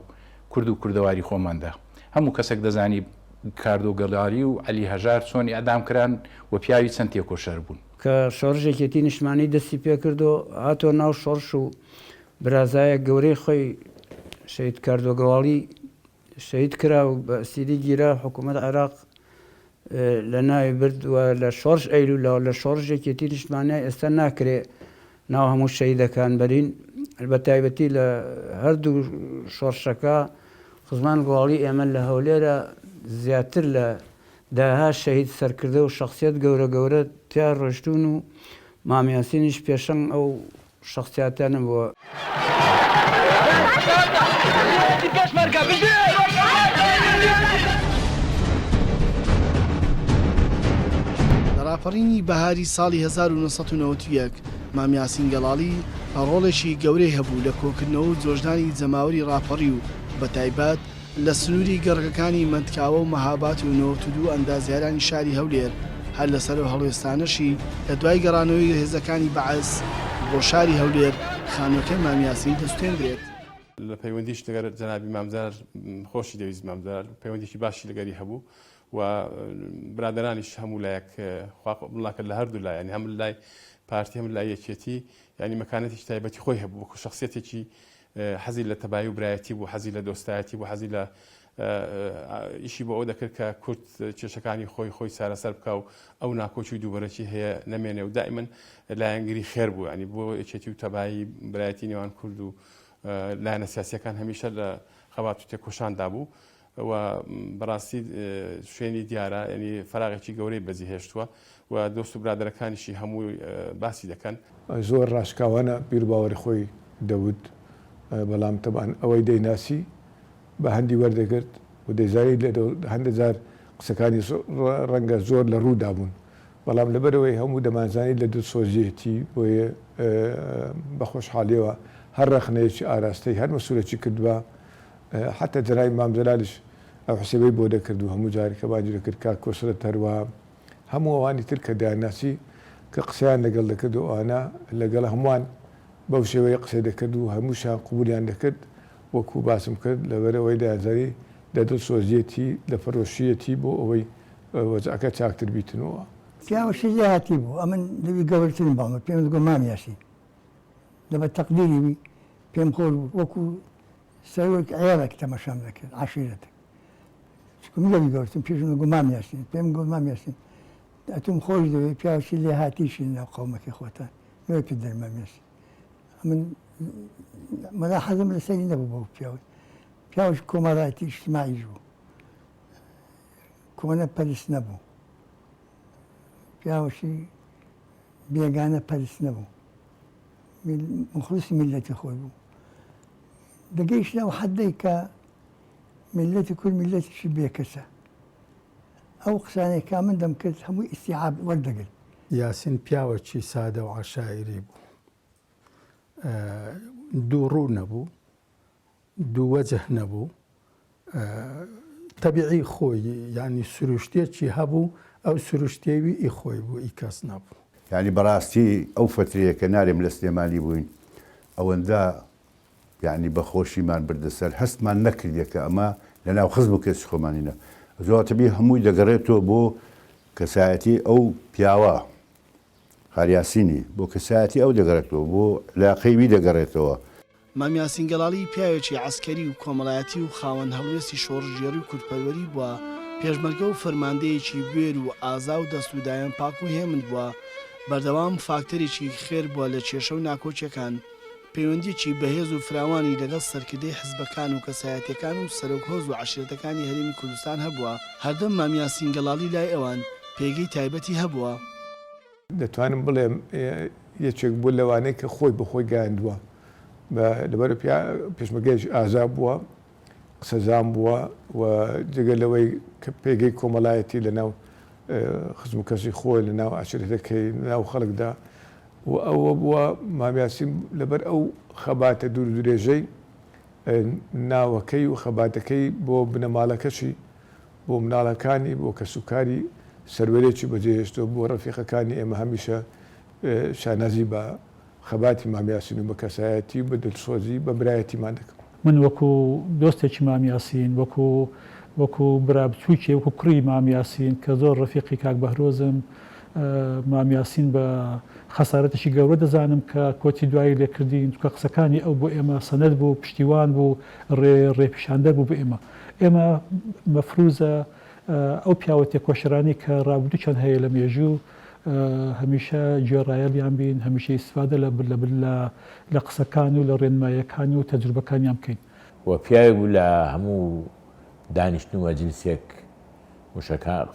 کورد و کوردەواری خۆماندا. هەموو کەسێک دەزانی کاردۆ گەڵاڵی و عەلی هەژار چۆن ئیعدام کران و پیاوی چەند تێکۆشەر بوون کە شۆڕژێکێتی نیشتمانی دەستی پێ کردو هاتۆ ناو شۆڕش و برازایە گەورەی خۆی شهید کاردۆگەواڵی شهید کرا و بە ئەسیری گیرا حکوومەت عێراق لە ناوی بردووە لە شۆڕش ئەیلوولەوە لە شۆڕژێکی تریشمانای ئێستا ناکرێ ناو هەموو شەیدەکان بەرین بە تایبەتی لە هەردوو شۆڕشەکە خزمان گوڵی ئێمە لە هەولێرە زیاتر لە داها شەهید سەرکردە و شخصیت گەورە گەورە تیا ڕۆشتون و مامیاسینیش پێشەنگ ئەو شخصیاتانە بووە. لە راپەڕینی بەهاری ساڵی 1991 مامیاسین گەڵاڵی ڕۆڵێکی گەورەی هەبوو لە کۆکردنەوە و جۆژدانی جەماوەری راپەڕی و بە تایبەت لە سنووری گەڕگەکانی مندکاوە و مەهابات و 92 ئەندازیارانی شاری هەولێر هەر لەسەر و هەڵوێستانەشی لە دوای گەڕانەوەی هێزەکانی بەعەس بۆ شاری هەولێر خانووەکەی مامیاسین دەستێنرێت. لە پەیوەندیش لەگەر جەنابی مامزار خۆشی دەویست مامزار پەیوەندێکی باشی لەگەری هەبوو و برادرانیش هەموو لایەک بڵاکرد لە هەردوو لای ینی هەم لای پارتی هەم لای یەکێتی ینی مەکانەتێکی تایبەتی خۆی هەبوو وەکو شخصیەتێکی حەزی لە تەبایی و برایەتی بوو حەزی لە دۆستایەتی بوو حەزی لە ئیشی بۆ ئەو دەکرد کە کورد کێشەکانی خۆی سارەسەر بکە و ئەو ناکۆچی دووبەرەکی هەیە نەمێنێ و دائیمەن لایەنگری خێر بوو ینی بۆ یەکێتی و تەبایی برایەتی نێوان کورد و لایەنە سیاسیەکان هەمیشە لە خەبات و تێکۆشاندا بوو و بەڕاستی شوێنی دیارە ینی فراغێکی گەورەی بەزی هێشتووە و دۆست و برادەرەکانیشی هەموو باسی دەکەن. زۆر ڕاشکاوانە بیر باوەڕی خۆی دەوت بەڵام تەبان ئەوەی دەیناسی بە هەندی وەردەگرت و دەیزاری لە هەندێکجار قسەکانی ڕەنگە زۆر لە ڕوودا بوون بەڵام لەبەرەوەی هەموو دەمانزانی لە دوو سۆزیەتی بۆیە بەخۆشحاڵیەوە هەر ڕەخنەیەکی ئاراستەی هەر مەسوولەکی کردووە حتا جەنابی مامزەلالیش ئەو حسێبەی بۆ دەکرد و هەموو جارێکە باجی دەکرد کاک کۆسرە هەروە هەموو ئەوانی تر کە دایاناسی کە قسەیان لەگەڵ دەکرد و ئەوانە لەگەڵ هەمووان بەو شێوەیە قسەی دەکرد و هەمووشان قبولیان دەکرد وەکو باسم کرد لەبەرەوەی دایانزاری لە دڵ سۆزیەتی لە فەرۆشیەتی بۆ ئەوەی وەزعەکە چاکتر بیتنەوە. پیاوەشی هاتی بوو ئەمن لەوی گەورەترین باڵمە پێم گۆ مامیاسی لەبە تەقدیری پێم خۆش بوو وەکو سەرۆک عێراق تەماشام دەکرد عاشیرەتە چکم لەوی گەورەترین پێشم گۆ مامیاسین پێم گۆ مامیاسین ئەتوم خۆش دەوێت پیاوەشی لێ هاتیشی ناو قەومەکەی خۆتان نوێ پێ دەرمامیاسی من مەلا حەزم لە سەری نەبوو بۆ پیاوەش کۆمەڵایەتی اجتماعیش بوو کۆمەڵە پەرست نەبوو پیاوەشی بێگانە پەرست نەبوو مخلصی میلەتی خۆی بوو دەگەیشتە ئەو حەدەی کە میلەتی کورد میلەتیشی بێکەسە ئەو قسانێکا من دەمکرد هەمووی ئیستیعاب وەردەگرت. یاسین پیاوەکی سادە و عەشایری بوو دوو ڕوو نەبوو دوو وەجه نەبوو تەبیعی خۆی ینی سروشتێکی هەبوو ئەو سروشتێوی ئی خۆی بوو ئی کەس نەبوو. یعنی بەڕاستی ئەو فترەیە کە نارێم لە سلێمانی بووین ئەوەندە یعنی بەخۆشیمان بردەسەر هەستمان نەکردێکە ئەمە لە ناو خزم و کەسی خۆمانینە زۆرتەبی هەمووی دەگەڕێتەوە بۆ کەسایەتی ئەو پیاوە خاریاسینی بۆ کەسایەتی ئەو دەگەڕێتەوە بۆ لاقەیوی دەگەڕێتەوە. مامیاسین گەڵاڵی پیاوێکی عەسکەری و کۆمەڵایەتی و خاوەن هەڵوێستی شۆڕژێڕی و کورتپەروەری بووە پێشمەرگە و فەرماندەیەکی بێر و ئازا و دەست و دایان پاک و هێمن بووە بەردەوام فاکتەرێکی خێر بووە لە کێشە و ناکۆچیەکان پەیوەندیی بەهێز و فراوانی لەگەڵ سەرکردەی حزبەکان و کەسایەتیەکان و سەرۆکهۆز و عەشیرەتەکانی هەرێمی کوردستان هەبووە هەردەم مامیاسین گەڵاڵی لای ئەوان پێگەی تایبەتی هەبووە. دەتوانم بڵێم یەکێک بوو لەوانەیە کە خۆی بەخۆی گەیاندووە لەبەر پێشمەرگەیەکی ئازا بووە قسەزان بووە و جگە لەوەی کە پێگەی کۆمەڵایەتی لە ناو خزم و کەسی خۆی لە ناو عەشیرەتەکەی ناو خەڵکدا و ئەوە بووە مامیاسین لەبەر ئەو خەباتە دوور درێژەی ناوەکەی و خەباتەکەی بۆ بنەماڵەکەشی بۆ مناڵەکانی بۆ کەسوکاری سەروەرێکی بەجێهێشتەوە بۆ ڕەفیقەکانی ئێمە هەمیشە شانازی بە خەباتی مامیاسین و بە کەسایەتی و بە دڵسۆزی بە برایەتیمان دەکەم. من وەکو دۆستێکی مامیاسین وەکو برابچووکێ وەکو کوڕی مامیاسین کە زۆر ڕەفیقی کاک بەهرۆزم مامیاسین بە خەسارەتێکی گەورە دەزانم کە کۆتی دوایی لێکردین کە قسەکانی ئەو بۆ ئێمە سەنەد بوو پشتیوان بوو ڕێپیشاندە بوو بە ئێمە مەفروزە ئەو پیاوە تێکۆشرانی کە ڕابردوو چەند هەیە لە مێژوو هەمیشە گوێڕایەڵیان بین هەمیشە ئیسفادە لە قسەکان و لە ڕێنمایەکانی و تەجروبەکانیان بکەین وە پیاوێک بوو لە هەموو دانیشتن و مەجلیسێک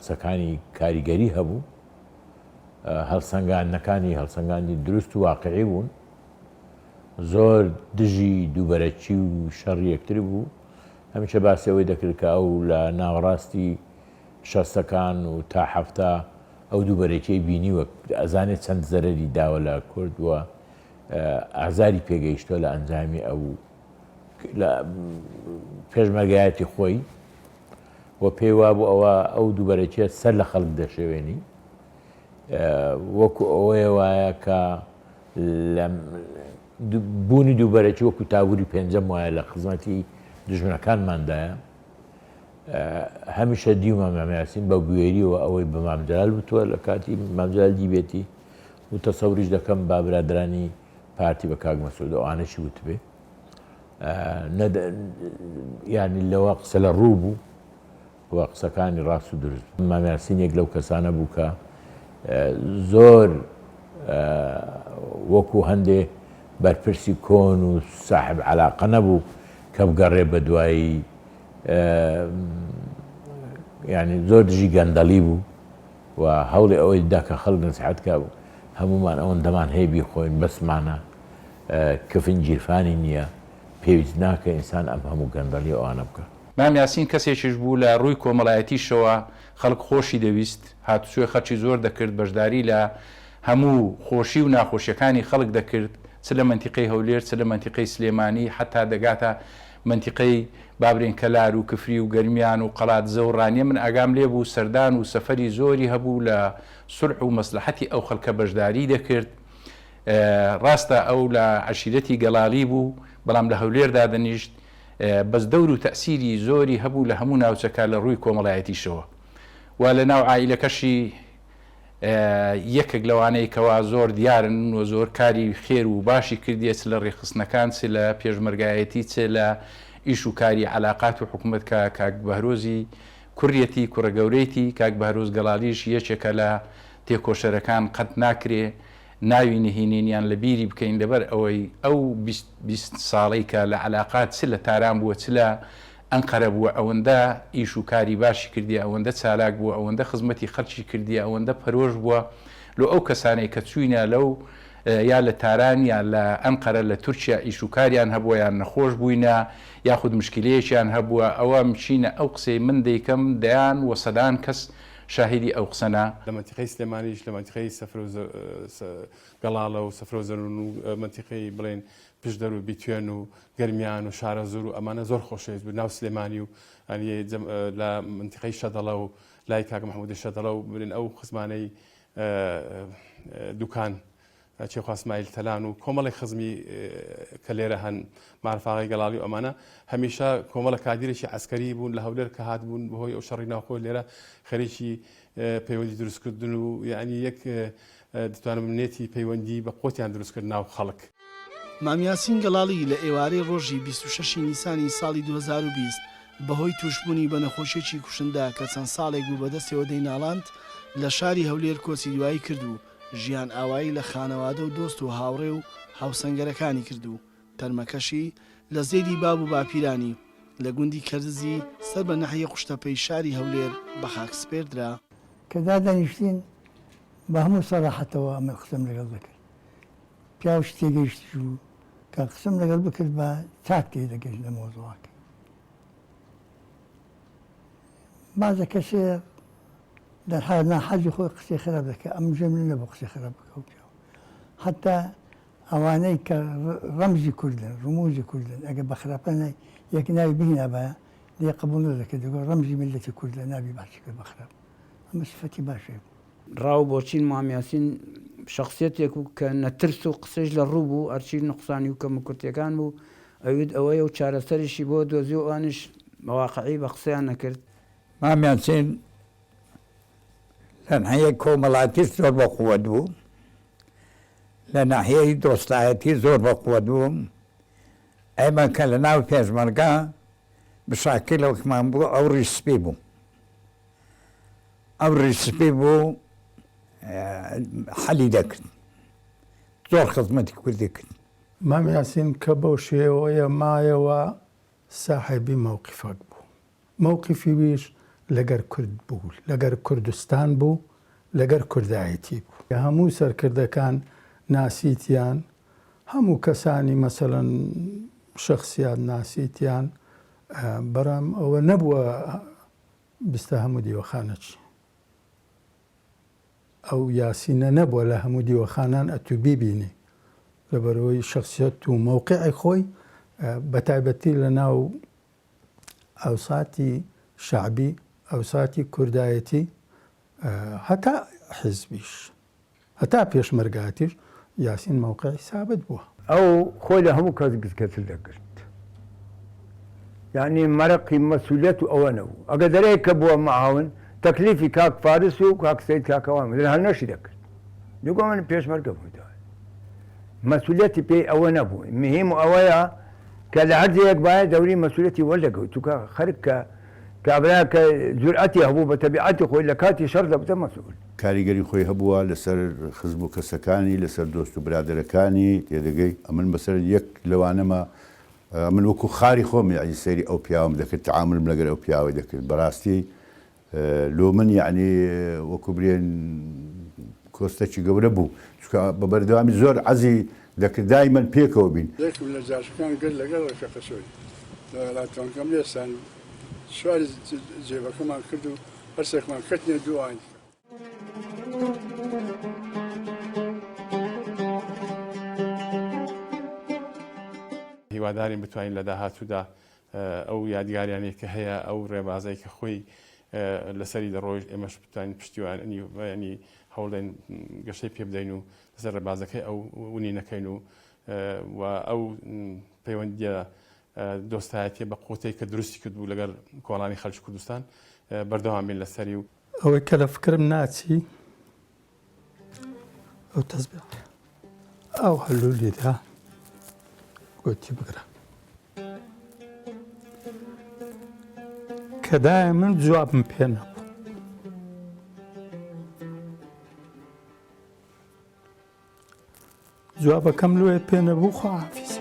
قسەکانی کاریگەری هەبوو هەڵسەنگاندنەکانی هەڵسەنگاندی دروست و واقعی بوون زۆر دژی دووبەرەکی و شەڕ یەکتر بوو هەمیشە باسی ئەوەی دەکرد کە ئەو لە ناوەڕاستی شەستەکان و تا هەفتە ئەو دووبەرەکەی بینی وە ئەزانێت چەند زەرەری داوە لە کورد وە ئازاری پێگەیشتۆ لە ئەنجامی ئەو پێشمەرگایەتی خۆی وە پێی وابوو ئەوە ئەو دووبەرەکێ سەر لە خەڵک دەشێوێنی وەکو ئەوەیە وایە کە بوونی دووبەرەکی وەکو تابووری پێنجەم وایە لە خزمەتی دژمنەکانماندایە هەمیشە دیومە مامیاسین بە گوێریەوە ئەوەی بە مامجلال بتووە لە کاتی مامجلال دیبێتی و تەسەوریش دەکەم با برادرانی پارتی بە کاک مەسعود ئەوانەشی وتبێ یعنی لەوە قسە لە ڕوو بوو وە قسەکانی ڕاست و دروست مامیاسین یەک لەو کەسانە بوو کە زۆر وەکو هەندێ بەرپرسی کۆن و ساحب عەلاقە نەبوو کە بگەڕێ بە دوایی یعنی زۆر دژی گەندەڵی بوو و هەوڵی ئەوەی دا کە خەڵک نەسیحەتکە بوو هەمومان ئەوەندەمان هەیە بیخۆین بەسمانە کفن گیرفانی نییە پێویست ناکە ئینسان ئەم هەموو گەندەڵی ئەوانە بکە مامیاسین کەسێکیش بوو لە ڕووی کۆمەڵایەتیشەوە خەڵک خۆشی دەویست هاتوچۆی خەڵکی زۆر دەکرد بەشداری لە هەموو خۆشی و ناخۆشیەکانی خەڵک دەکرد چ لە منتیقەی هەولێر چ لە منتیقەی سلێمانی حتا دەگاتە منتیقەی بابرێن کەلار و کفری و گەرمیان و قەڵات زە و ڕانیە من ئاگام لێ بوو سەردان و سەفەری زۆری هەبوو لە سولح و مەسلحەتی ئەو خەڵکە بەشداری دەکرد ڕاستە ئەو لە عەشیرەتی گەڵاڵی بوو بەڵام لە هەولێردا دەنیشت بەس دەور و تەسیری زۆری هەبوو لە هەموو ناوچەکە لە ڕووی کۆمەڵایەتیشەوە و لە ناو عائیلەکەشی یەکێک لەوانەیە کەوا زۆر دیارن و زۆر کاری خێر و باشی کردیە چ لە ڕێخستنەکان چ لە پێشمەرگایەتی چ لە ئیش و کاری عەلاقات و حکوومەت کە کاک بەهرۆزی کوڕیەتی کوڕە گەورەیەتی کاک بەهرۆز گەڵاڵیش یەکێکە لە تێکۆشەرەکان قەت ناکرێ ناوی نهێنێنیان لە بیری بکەین لەبەر ئەوەی ئەو 20 ساڵەی کە لە عەلاقات چ لە تاران بووە چ لە ئەنقەرە بووە ئەوەندە ئیش و کاری باشی کردی ئەوەندە چالاک بووە ئەوەندە خزمەتی خەڵکی کردی ئەوەندە پەرۆژ بووە لۆ ئەو کەسانەی کە چوینە لەو یا لە تاران یا لە ئەنقەرە لە تورکیا ئیش و کاریان هەبووە یان نەخۆش بووینە یاخود مشکلەیەکیان هەبووە ئەوە مچینە ئەو قسەی من دەیکەم دەیان وە سەدان کەس شاهدی ئەو قسەنا لە منتیقەی سلێمانیش لە منتیقەی گەڵاڵە و سەفرە و زەرون و منتیقەی بڵێن پشدەر و بیتوێن و گەرمیان و شارە زۆر و ئەمانە زۆر خۆشەویست بوو ناو سلێمانی و لە منتیقەی شەدەڵە و لای کاک محەممەدی شەدەڵە و بڵێن ئەو خزمانەی دوکان چێخوا اسماعیل تەلان و کۆمەڵی خزمی کە لێرە هەن مارفاغی گەڵاڵی و ئەمانە هەمیشە کۆمەڵە کادیرێکی عسکەری بوون لە هەولێر کە هات بوون بەهۆی ئەو شەڕی ناوخۆی لێرە خەریکی پەیوەندی دروستکردن و یعنی یەک دەتوانم نێتی پەیوەندی بە قۆتیان دروستکرد ناو خەڵک. مامیاسین گەڵاڵی لە ئێوارەی ڕۆژی 26 نیسانی ساڵی 2020 بەهۆی توشبوونی بە نەخۆشیێکی کوشندا کە چەند ساڵێک بوو بەدەستەوە دەیناڵاند لە شاری هەولێر کۆچی دوایی کرد و ژیان ئاوایی لە خانەوادە و دۆست و هاوڕێ و هاوسەنگەرەکانی کرد و تەرمەکەشی لە زێری باب و باپیرانی لە گوندی کەرزی سەر بە نەحیە قوشتەپەی شاری هەولێر بە خاکسپێردرا کە دادەنیشتین بە هەموو سەراحەتەوە ئەمە قسەم لەگەڵ دەکرد پیاوش تێگەیشتی بوو کە قسەم لەگەڵ بکرد بە چاک تێدەگەشت لە مۆزوعەکە بازە کەسێ دەرحال ناحەزی خۆی قسەی خراپ دەکە ئەم ژەمن نەبوو قسەی خراپ بکە پیاوە حتا ئەوانەی کە ڕەمزی کوردن ڕموزی کوردن ئەگە بە خراپە یەک ناوی بهینە بە لێ قبول نەدەکرد دەگۆ ڕەمزی ملەتی کوردە نابی باسی کرد بە خراپ ئەمە سفەتی باشێ ڕاو بۆچین مامیاسین شخصیتێک و کە نەترس و قسەش لە ڕوو بوو ئەرچی نقصانی و کەمە کورتەکان بوو ئەوید ئەوەیە و چارەسەریشی بۆ دۆزی و ئەوانش مەواقعی بە قسەیان نەکرد مامیاسین تەنهەیە کۆمەڵاتیش زۆر بە قووەت بوو لە ناحیەی دۆستایەتی زۆر بە قووەت بوو ئەمە کە لە ناو پێشمەرگا بشاکلەوەکمان بوو ئەو ڕیسپی بوو ئەو ڕیسپی بوو حەلی دەکرد زۆر خزمەتی کوردی کرد مام یاسین کە بەو شێوەیە مایەوە ساحێبی مووقیفەک بوو مووقیفی ویش لەگەر کورد بوو لەگەر کوردستان بوو لەگەر کوردایەتی بوو هەموو سەرکردەکان ناسیتیان هەموو کەسانی مەسەڵەن شخصیات ناسیتیان بەرام ئەوە نەبووە بستە هەموو دیوەخانەچی ئەو یاسینە نەبووە لە هەموو دیوەخانان ئەتو بیبینی لەبەرەوەی شخصیت و مووقعی خۆی بەتایبەتی لە ناو ئەوساتی شعبی ئەوساتی کوردایەتی هەتا حزبیش هەتا پێشمەرگاتیش یاسین مووقعی سابت بووە ئەو خۆی لە هەموو کەس گزکەتر دەکرد یعنی مەرەقی مەسئولیەت و ئەوە نەبوو ئەگە دەرەیە کە بووە معاون تەکلیفی کاک فارس و کاک سەید کاکەوان هەر نەشی دەکرد دوگۆ من پێشمەرگە بوویدا مەسئولیەتی پێی ئەوە نەبوو مهم ئەوەیە کە لە هەردەیەک باە دەوری مەسئولیەتی وەردەگەوت تو خەرک کە کابرا کە جورئەتی هەبوو بە تەبیعەتی خۆی لە کاتی شەڕ دەبتە مەسئول کاریگەری خۆی هەبووە لەسەر خزم و کەسەکانی لەسەر دۆست و برادەرەکانی تێدەگەی ئەمن بەسەر یەک لەوانەمە من وەکو خاری خۆم یعنی سەیری ئەو پیاوم دەکرد تعاملم لەگەر ئەو پیاوەی دەکرد بەڕاستی لۆ من یعنی وەکو برێن کۆستەکی گەورە بوو چکە بە بەردەوامی زۆر عەزی دەکردای من پێکەوە بین یەکم لە جاشەکان گرت لەگەڵ ڕێکەقەسۆی لە وڵاتەکەم لێستان سواری جێبەکەمان کرد و هەرسێکمان کردنێ دووان هیوادارین بتوانین لە داهاتوودا ئەو یادگاریانەی کە هەیە ئەو ڕێبازای کە خۆی لەسەری دەڕۆژ ئێمەش بتوانین پشتیوانی ینی هەوڵێن گەشەی پێ بدەین و لەسەر ڕێبازەکەی ئەو ونی نەکەین و ئەو پەیوەندیە دۆستایەتی بە قوتەی کە دروستی کرد بوو لەگەر کۆڵانی خەڵکی کوردستان بەردەوام بین لەسەری و ئەوەی کە لە فکرم ناچی ئەو تەزبیح ئەو هەلوولیدا گوتی بگرە کەدایە من جوابم پێ نەبوو جوابەکەم لێ پێ نەبوو خواحافیز